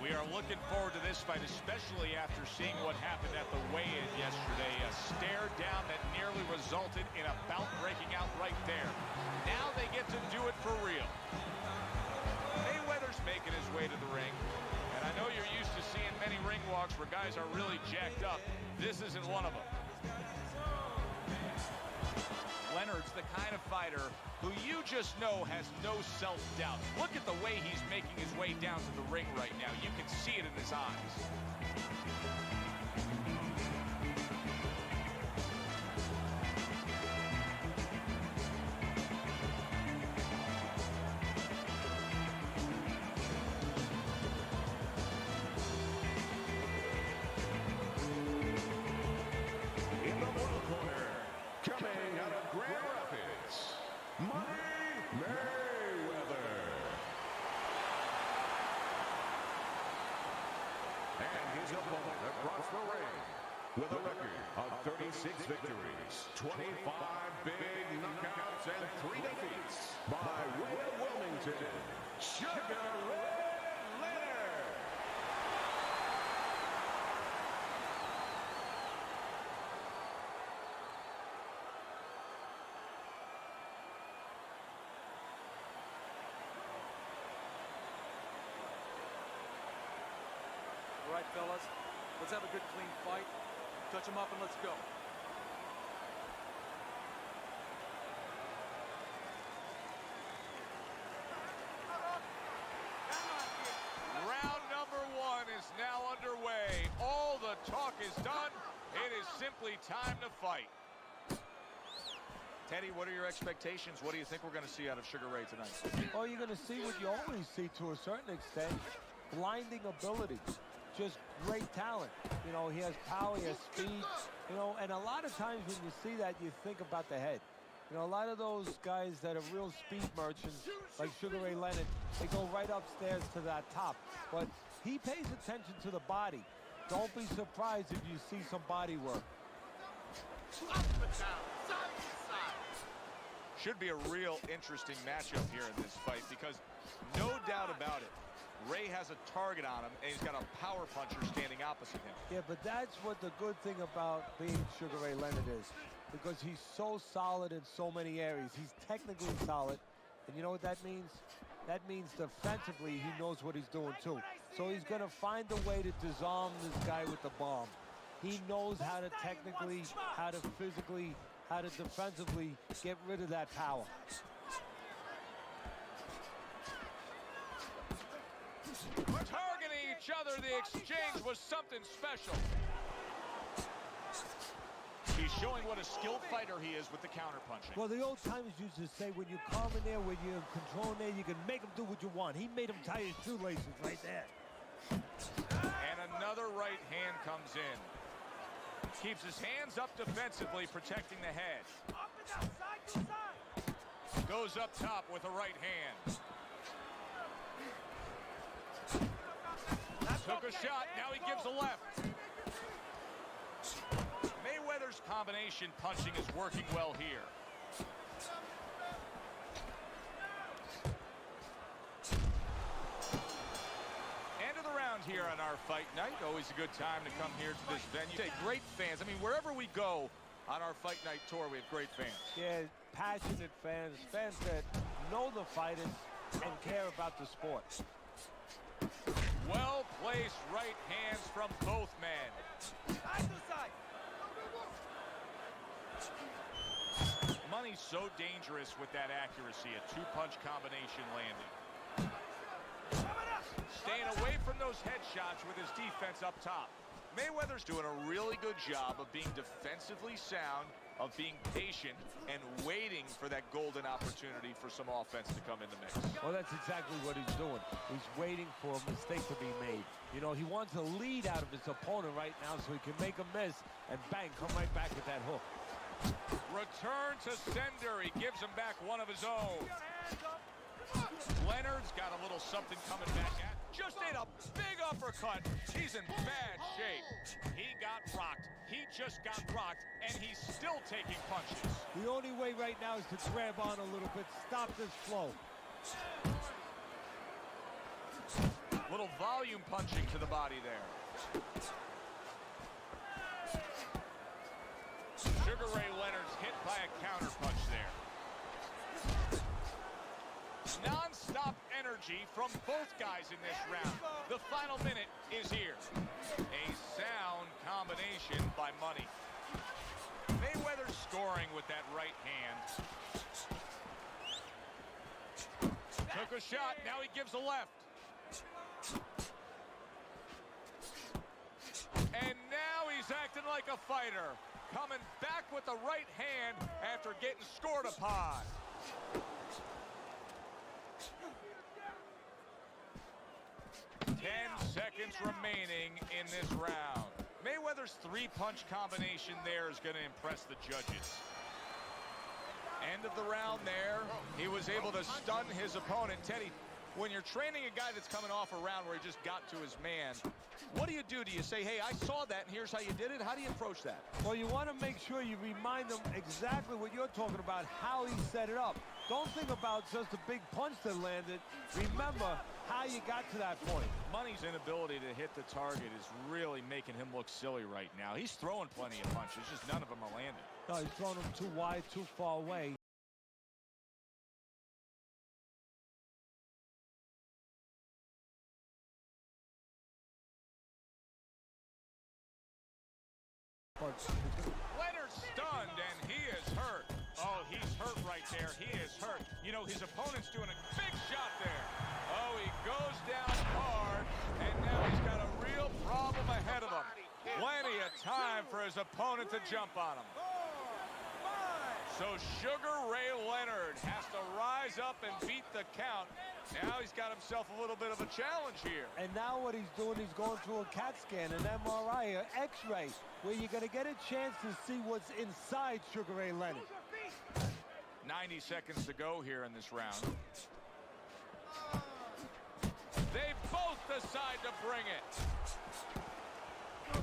We are looking forward to this fight, especially after seeing what happened at the weigh-in yesterday. A stare down that nearly resulted in a bout breaking out right there. Now they get to do it for real. Mayweather's making his way to the ring, and I know you're used to seeing many ring walks where guys are really jacked up. This isn't one of them. Leonard's the kind of fighter who you just know has no self-doubt. Look at the way he's making his way down to the ring right now. You can see it in his eyes. In the blue corner, coming out of Grand Rapids, Money Mayweather. And his opponent across the ring, with a record of 36 victories, 25 big knockouts, and 3 defeats, by way of Wilmington, Sugar Ray Leonard. All right, fellas, let's have a good, clean fight. Touch them up and let's go. Round number 1 is now underway. All the talk is done. It is simply time to fight. Teddy, what are your expectations? What do you think we're going to see out of Sugar Ray tonight? Oh, you're going to see what you always see to a certain extent. Blinding ability. Just great talent. You know, he has power, he has speed. You know, and a lot of times when you see that, you think about the head. You know, a lot of those guys that are real speed merchants, like Sugar Ray Leonard, they go right upstairs to that top. But he pays attention to the body. Don't be surprised if you see some body work. Should be a real interesting matchup here in this fight because no doubt about it, Ray has a target on him, and he's got a power puncher standing opposite him. Yeah, but that's what the good thing about being Sugar Ray Leonard is, because he's so solid in so many areas. He's technically solid, and you know what that means? That means defensively he knows what he's doing too. So he's going to find a way to disarm this guy with the bomb. He knows how to technically, how to physically, how to defensively get rid of that power. Targeting each other, the exchange was something special. He's showing what a skilled fighter he is with the counterpunching. Well, the old timers used to say, when you're calm in there, when you're in control in there, you can make him do what you want. He made him tie his shoelaces right there. And another right hand comes in. Keeps his hands up defensively, protecting the head. Up and down, side to side. Goes up top with a right hand. Took a shot, now he gives a left. Mayweather's combination punching is working well here. End of the round here on our fight night. Always a good time to come here to this venue. Great fans. I mean, wherever we go on our fight night tour, we have great fans. Yeah, passionate fans, fans that know the fighters and care about the sport. Well-placed right hands from both men. Side to side. Money's so dangerous with that accuracy. A two-punch combination landing. Staying away from those headshots with his defense up top. Mayweather's doing a really good job of being defensively sound, of being patient, and waiting for that golden opportunity for some offense to come in the mix. Well, that's exactly what he's doing. He's waiting for a mistake to be made. You know, he wants a lead out of his opponent right now so he can make a miss and bang, come right back with that hook. Return to sender. He gives him back one of his own. Leonard's got a little something coming back at. Just ate a big uppercut. He's in bad shape. He got rocked. He just got rocked, and he's still taking punches. The only way right now is to grab on a little bit, stop this flow. Little volume punching to the body there. Sugar Ray Leonard's hit by a counter punch there. Non-stop energy from both guys in this round. The final minute is here. A sound combination by Money. Mayweather scoring with that right hand. Took a shot, now he gives a left. And now he's acting like a fighter. Coming back with the right hand after getting scored upon. Ten seconds remaining in this round. Mayweather's three-punch combination there is going to impress the judges. End of the round there. He was able to stun his opponent. Teddy, when you're training a guy that's coming off a round where he just got to his man, what do you do? Do you say, hey, I saw that and here's how you did it? How do you approach that? Well, you want to make sure you remind them exactly what you're talking about, how he set it up. Don't think about just a big punch that landed. Remember how you got to that point. Money's inability to hit the target is really making him look silly right now. He's throwing plenty of punches, just none of them are landing. No, he's throwing them too wide, too far away. Leonard stunned, and he is hurt. Oh, he's hurt right there. He is hurt. You know, his opponent's doing a big shot there. Oh, he goes down hard, and now he's got a real problem ahead of him. Plenty of time for his opponent to jump on him. So Sugar Ray Leonard has to rise up and beat the count. Now he's got himself a little bit of a challenge here. And now what he's doing, he's going through a CAT scan, an MRI, an X-ray, where you're going to get a chance to see what's inside Sugar Ray Leonard. 90 seconds to go here in this round. They both decide to bring it.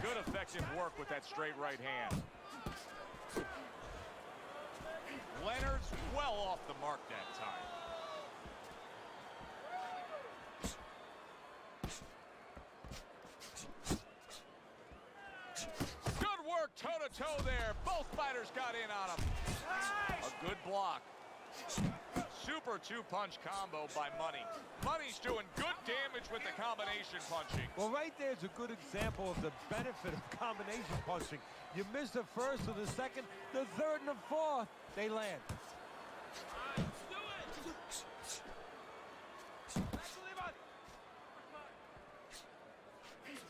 Good effective work with that straight right hand. Leonard's well off the mark that time. Good work toe-to-toe there. Both fighters got in on him. A good block. Super two-punch combo by Money. Money's doing good damage with the combination punching. Well, right there's a good example of the benefit of combination punching. You miss the first or the second, the third and the fourth, they land.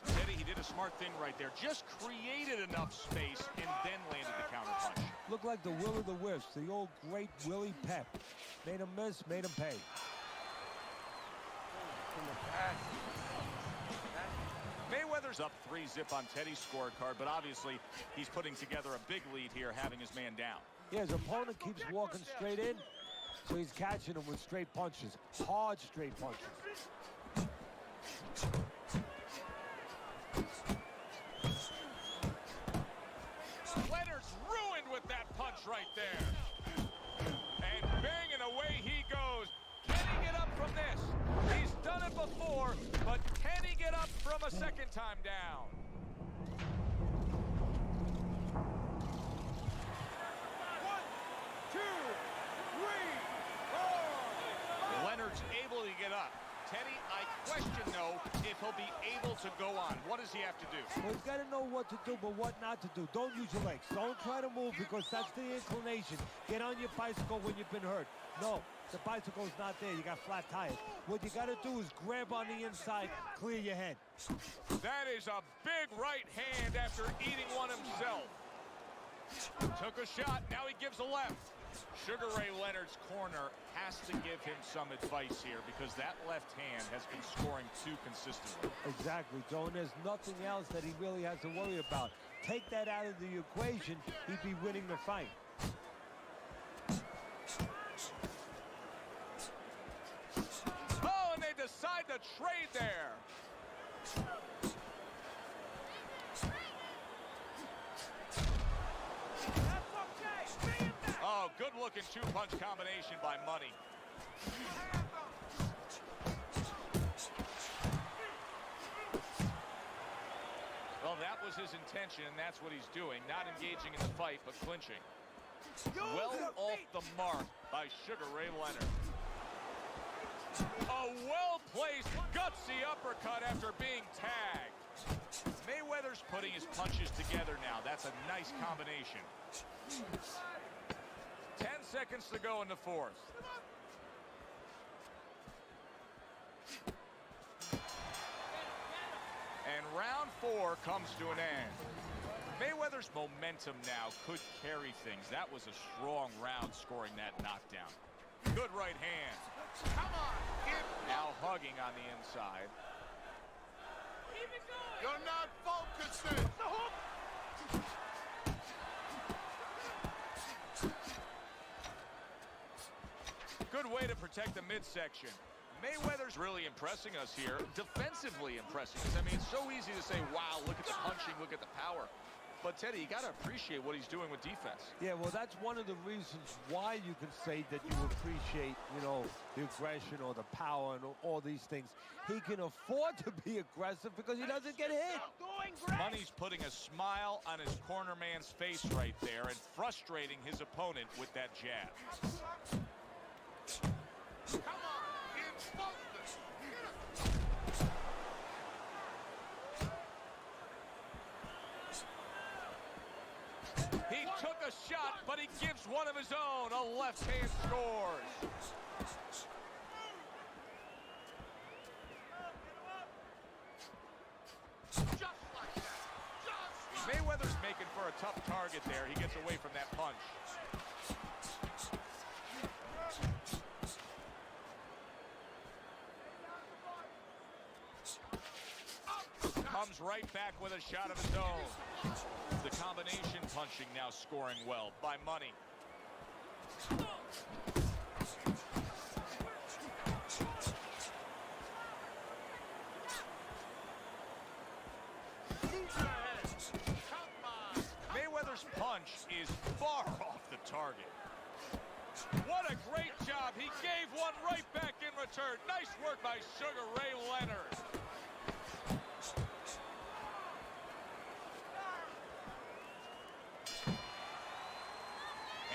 Teddy, he did a smart thing right there. Just created enough space and then landed the counter punch. Looked like the will of the wisps, the old great Willie Pep. Made him miss, made him pay. Mayweather's up 3-zip on Teddy's scorecard, but obviously he's putting together a big lead here, having his man down. Yeah, his opponent keeps walking straight in, so he's catching him with straight punches, hard straight punches. Leonard's ruined with that punch right there. And banging away he goes. Can he get up from this? He's done it before, but can he get up from a second time down? Leonard's able to get up. Teddy, I question, though, if he'll be able to go on. What does he have to do? Well, he's got to know what to do, but what not to do. Don't use your legs. Don't try to move because that's the inclination. Get on your bicycle when you've been hurt. No, the bicycle's not there. You got flat tires. What you got to do is grab on the inside, clear your head. That is a big right hand after eating one himself. Took a shot. Now he gives a left. Sugar Ray Leonard's corner has to give him some advice here because that left hand has been scoring too consistently. Exactly, Joe, and there's nothing else that he really has to worry about. Take that out of the equation, he'd be winning the fight. Oh, and they decide to trade there. Oh, good-looking two-punch combination by Money. Well, that was his intention, and that's what he's doing. Not engaging in the fight, but clinching. Well off the mark by Sugar Ray Leonard. A well-placed, gutsy uppercut after being tagged. Mayweather's putting his punches together now. That's a nice combination. 10 seconds to go in the fourth. And round 4 comes to an end. Mayweather's momentum now could carry things. That was a strong round scoring that knockdown. Good right hand. Come on, kid. Now hugging on the inside. You're not focusing. Good way to protect the midsection. Mayweather's really impressing us here, defensively impressing us. I mean, it's so easy to say, wow, look at the punching, look at the power. But, Teddy, you got to appreciate what he's doing with defense. Yeah, well, that's one of the reasons why you can say that you appreciate, you know, the aggression or the power and all these things. He can afford to be aggressive because he doesn't get hit. Money's putting a smile on his corner man's face right there and frustrating his opponent with that jab. Come on, kid. Focus. He took a shot, but he gives one of his own. A left hand scores. Just like that. Mayweather's making for a tough target there. He gets away from that punch. Comes right back with a shot of his own. The combination punching now scoring well by Money. Mayweather's punch is far off the target. What a great job. He gave one right back in return. Nice work by Sugar Ray Leonard.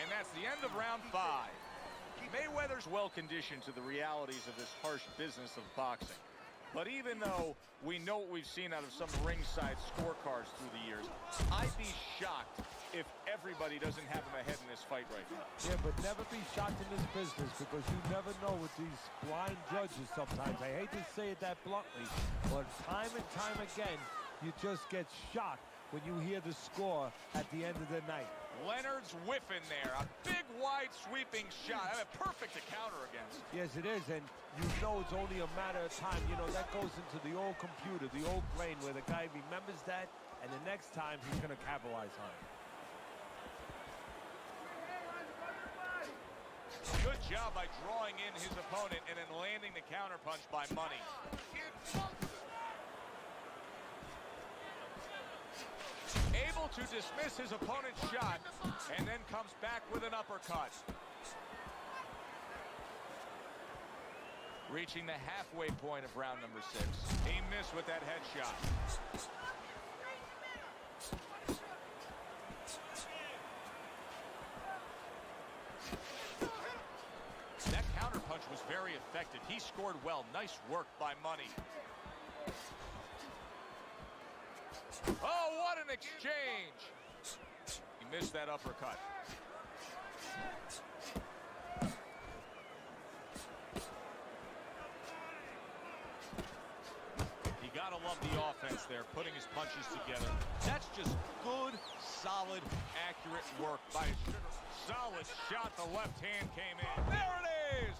And that's the end of round 5. Mayweather's well-conditioned to the realities of this harsh business of boxing. But even though we know what we've seen out of some ringside scorecards through the years, I'd be shocked if everybody doesn't have him ahead in this fight right now. Yeah, but never be shocked in this business because you never know with these blind judges sometimes. I hate to say it that bluntly, but time and time again, you just get shocked when you hear the score at the end of the night. Leonard's whiffing there. A big, wide, sweeping shot. I mean, perfect to counter against. Yes, it is, and you know it's only a matter of time. You know, that goes into the old computer, the old brain, where the guy remembers that, and the next time he's going to capitalize on it. Good job by drawing in his opponent and then landing the counterpunch by Money. Able to dismiss his opponent's shot and then comes back with an uppercut. Reaching the halfway point of round number 6. He missed with that headshot. That counterpunch was very effective. He scored well. Nice work by Money. Oh, what an exchange! He missed that uppercut. You gotta love the offense there, putting his punches together. That's just good, solid, accurate work by Sugar. Solid shot, the left hand came in. There it is!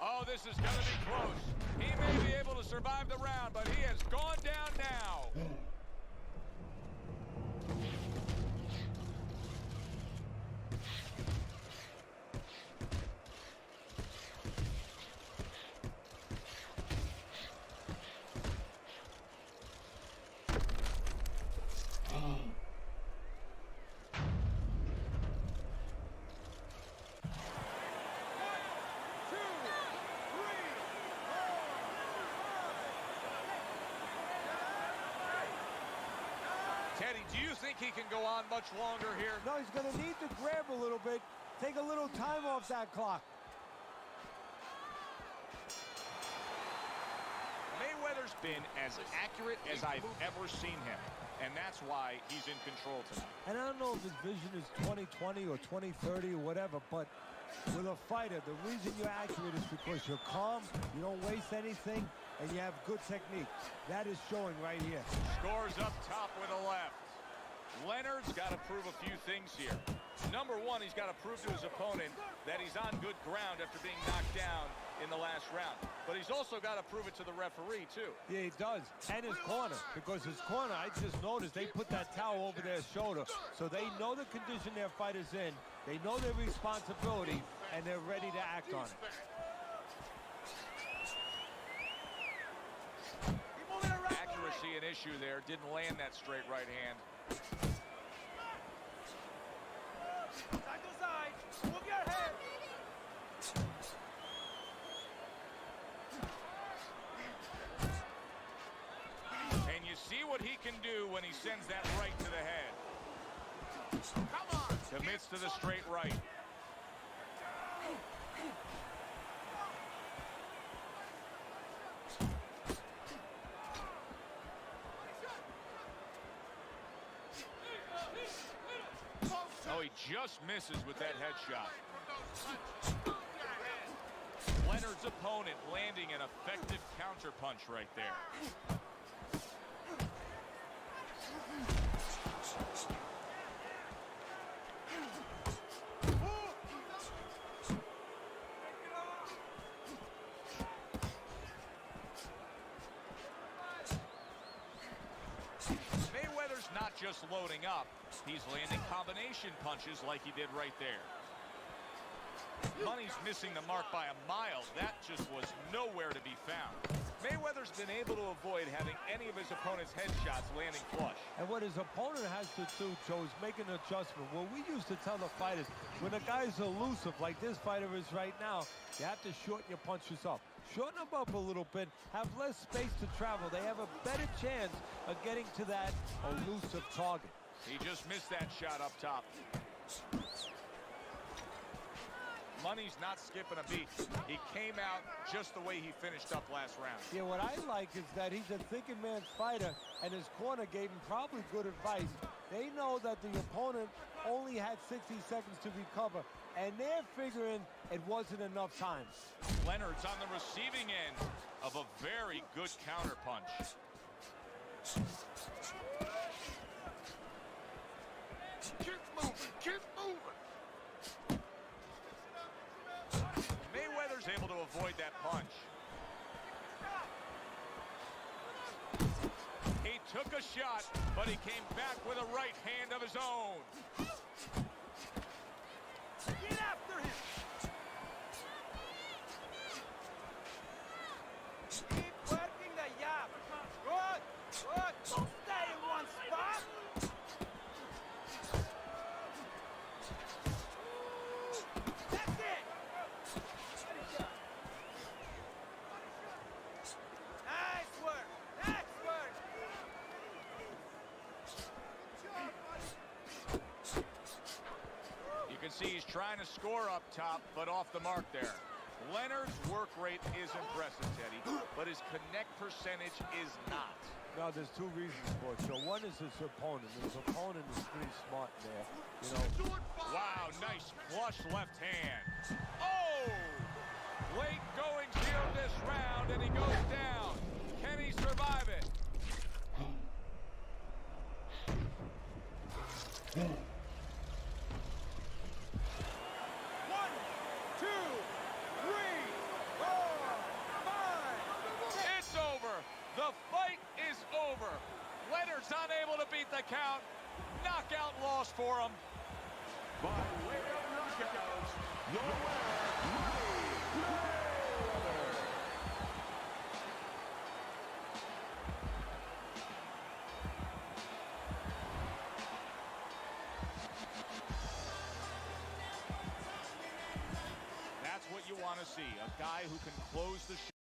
Oh, this is gonna be close. He may be able to survive the round, but he has gone down now. Teddy, do you think he can go on much longer here? No, he's going to need to grab a little bit, take a little time off that clock. Mayweather Mayweather's been as accurate as I've ever seen him, and that's why he's in control tonight. And I don't know if his vision is 20/20 or 20/30 or whatever, but with a fighter, the reason you're accurate is because you're calm, you don't waste anything, and you have good technique. That is showing right here. Scores up top with a left. Leonard's got to prove a few things here. Number one, he's got to prove to his opponent that he's on good ground after being knocked down in the last round. But he's also got to prove it to the referee, too. Yeah, he does. And his corner. Because his corner, I just noticed, they put that towel over their shoulder. So they know the condition their fighter's in. They know their responsibility, and they're ready to act on it. Accuracy an issue there. Didn't land that straight right hand. Side to side. Move your head. And you see what he can do when he sends that right to the head. Come on. Commits to the straight right. Oh, he just misses with that headshot. Leonard's opponent landing an effective counterpunch right there. Mayweather's not just loading up, he's landing combination punches like he did right there. Money's missing the mark by a mile. That just was nowhere to be found. Mayweather's been able to avoid having any of his opponent's headshots landing flush. And what his opponent has to do, Joe, is make an adjustment. Well, we used to tell the fighters, when a guy's elusive, like this fighter is right now, you have to shorten your punches up. Shorten them up a little bit, have less space to travel. They have a better chance of getting to that elusive target. He just missed that shot up top. Money's not skipping a beat. He came out just the way he finished up last round. Yeah, what I like is that he's a thinking man's fighter, and his corner gave him probably good advice. They know that the opponent only had 60 seconds to recover, and they're figuring it wasn't enough time. Leonard's on the receiving end of a very good counterpunch. Keep moving. Keep moving. Mayweather's able to avoid that punch. He took a shot, but he came back with a right hand of his own. Get after him. Keep working the jab. Good. Good. Don't stay in one spot. That's it. Nice work. Nice work. You can see he's trying to score up top, but off the mark there. Leonard's work rate is impressive, Teddy, but his connect percentage is not. Now, there's two reasons for it. So one is his opponent. His opponent is pretty smart there. You know, Wow, nice flush left hand. Oh! Late goings here in this round, and he goes down. Can he survive it? One, two, three, four, five. It's over. The fight is over. Leonard's unable to beat the count. Knockout loss for him. By way of knockouts, the winner, Mayweather. That's what you want to see. A guy who can close the show.